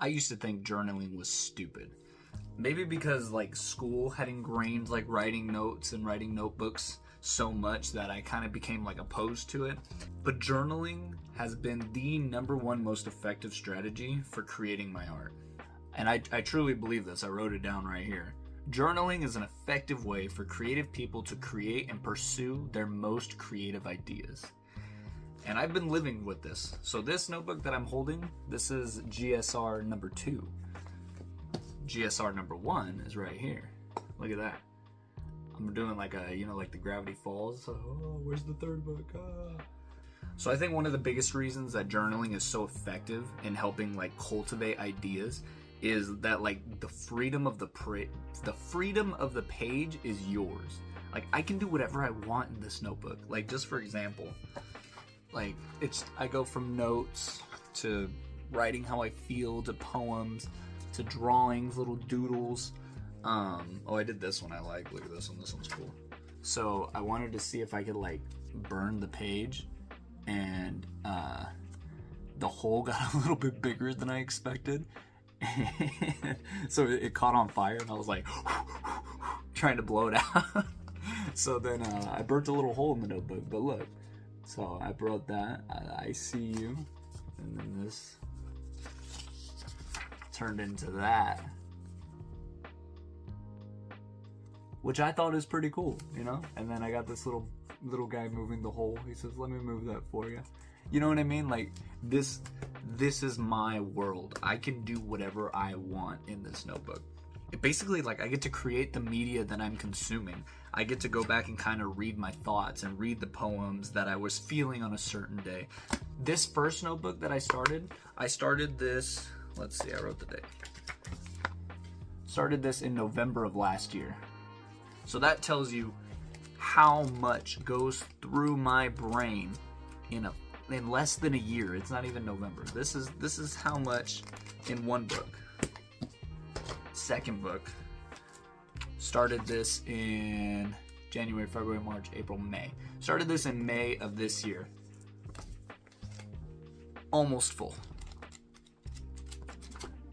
I used to think journaling was stupid. Maybe because like school had ingrained like writing notes and writing notebooks so much that I kind of became like opposed to it. But journaling has been the #1 most effective strategy for creating my art. And I truly believe this. I wrote it down right here. Journaling is an effective way for creative people to create and pursue their most creative ideas. And I've been living with this. So this notebook that I'm holding, this is GSR number 2. GSR number 1 is right here. Look at that. I'm doing like a, like the Gravity Falls. Oh, where's the third book? Ah. So I think one of the biggest reasons that journaling is so effective in helping like cultivate ideas is that like the freedom of the page is yours. Like I can do whatever I want in this notebook. Like just for example, like I go from notes to writing how I feel to poems to drawings, little doodles. Oh, I did this one I like. Look at this one. This one's cool. So I wanted to see if I could like burn the page, and the hole got a little bit bigger than I expected. So it caught on fire, and I was like trying to blow it out. So then I burnt a little hole in the notebook. But look, so I wrote that I see you, and then this turned into that, which I thought is pretty cool, and then I got this little guy moving the hole. He says, let me move that for you. You know what I mean? Like this is my world. I can do whatever I want in this notebook. Basically, like I get to create the media that I'm consuming. I get to go back and kind of read my thoughts and read the poems that I was feeling on a certain day. This first notebook that I started this, let's see, I wrote the date. Started this in November of last year. So that tells you how much goes through my brain in less than a year. It's not even November. This is how much in one book. Second book. Started this in January, February, March, April, May. Started this in May of this year. Almost full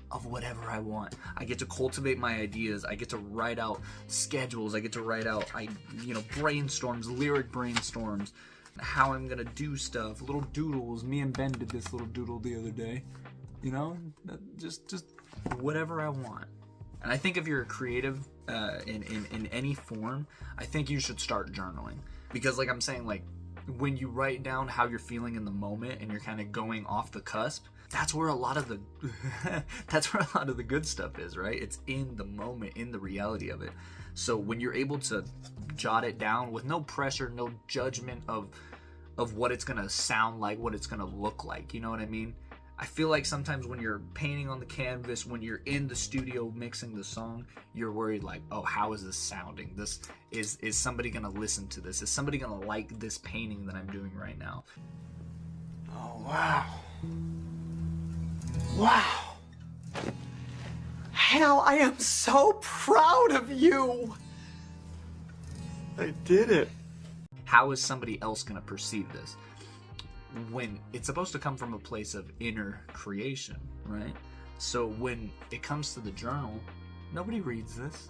of whatever I want. I get to cultivate my ideas. I get to write out schedules. I get to write out brainstorms, lyric brainstorms, how I'm gonna do stuff, little doodles. Me and Ben did this little doodle the other day. Just whatever I want. And I think if you're a creative in any form, I think you should start journaling. Because like I'm saying, like when you write down how you're feeling in the moment and you're kind of going off the cusp, that's where a lot of the good stuff is, right? It's in the moment, in the reality of it. So when you're able to jot it down with no pressure, no judgment of what it's gonna sound like, what it's gonna look like, you know what I mean? I feel like sometimes when you're painting on the canvas, when you're in the studio mixing the song, you're worried like, oh, how is this sounding? This is somebody gonna listen to this? Is somebody gonna like this painting that I'm doing right now? Oh, wow. Wow. Hal, I am so proud of you. I did it. How is somebody else gonna perceive this? When it's supposed to come from a place of inner creation, right? So when it comes to the journal, nobody reads this.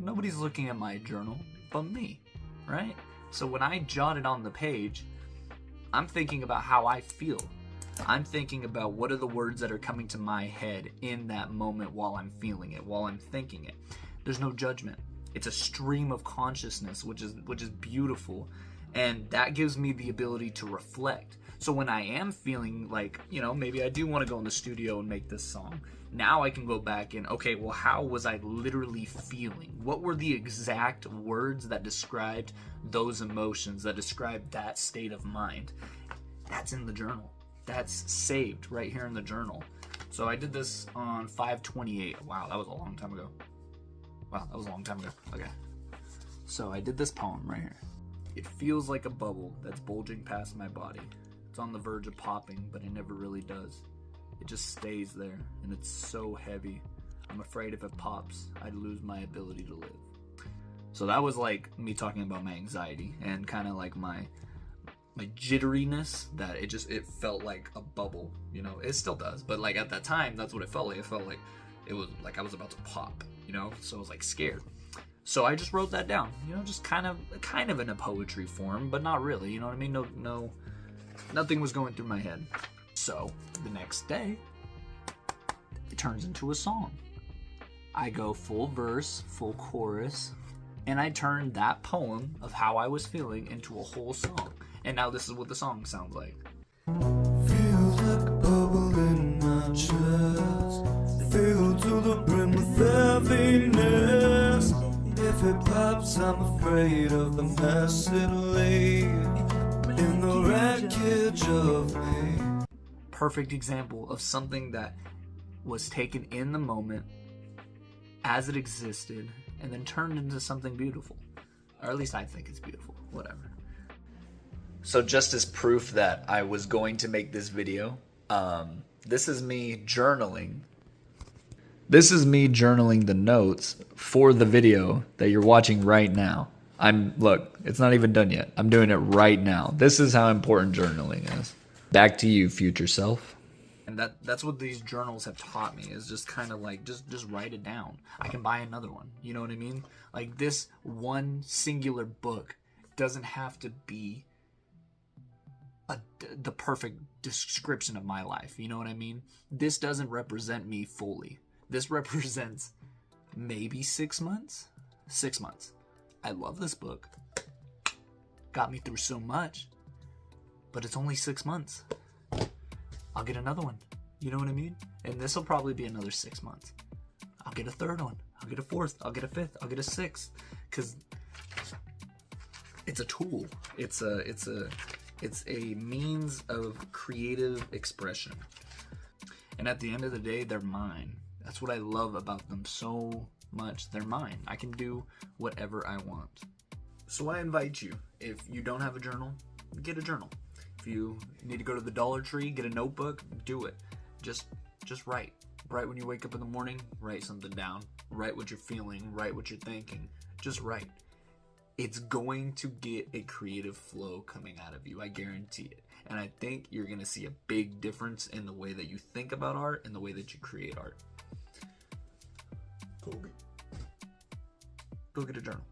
Nobody's looking at my journal but me, right? So when I jot it on the page, I'm thinking about how I feel. I'm thinking about what are the words that are coming to my head in that moment while I'm feeling it, while I'm thinking it. There's no judgment. It's a stream of consciousness, which is beautiful. And that gives me the ability to reflect. So when I am feeling like, maybe I do want to go in the studio and make this song, now I can go back and, okay, well, how was I literally feeling? What were the exact words that described those emotions, that described that state of mind? That's in the journal. That's saved right here in the journal. So I did this on 5/28. Wow, that was a long time ago. Okay. So I did this poem right here. It feels like a bubble that's bulging past my body. It's on the verge of popping, but it never really does. It just stays there, and it's so heavy. I'm afraid if it pops, I'd lose my ability to live. So that was like me talking about my anxiety and kind of like my jitteriness that it felt like a bubble, you know. It still does, but like at that time, that's what it felt like. It felt like it was like I was about to pop, you know. So I was like scared. So I just wrote that down, you know, just kind of in a poetry form, but not really, you know what I mean? No, nothing was going through my head. So the next day, it turns into a song. I go full verse, full chorus, and I turned that poem of how I was feeling into a whole song. And now this is what the song sounds like. Feels like a bubble in my chest, filled to the brim with heaviness. If it pops, I'm afraid of the mess it'll leave in the wreckage of me. Perfect example of something that was taken in the moment as it existed and then turned into something beautiful. Or at least I think it's beautiful. Whatever. So just as proof that I was going to make this video, this is me journaling. This is me journaling the notes for the video that you're watching right now. Look, it's not even done yet. I'm doing it right now. This is how important journaling is. Back to you, future self. And that's what these journals have taught me, is just kind of like, just write it down. I can buy another one. You know what I mean? Like, this one singular book doesn't have to be the perfect description of my life. You know what I mean? This doesn't represent me fully. This represents maybe 6 months. 6 months. I love this book. Got me through so much. But it's only 6 months. I'll get another one. You know what I mean? And this will probably be another 6 months. I'll get a third one. I'll get a fourth. I'll get a fifth. I'll get a sixth. Because it's a tool. It's a means of creative expression. And at the end of the day, they're mine. That's what I love about them so much. They're mine. I can do whatever I want. So I invite you, if you don't have a journal, get a journal. If you need to go to the Dollar Tree, get a notebook, do it. Just write. Write when you wake up in the morning, write something down. Write what you're feeling, write what you're thinking. Just write. It's going to get a creative flow coming out of you. I guarantee it. And I think you're going to see a big difference in the way that you think about art and the way that you create art. Go get a journal.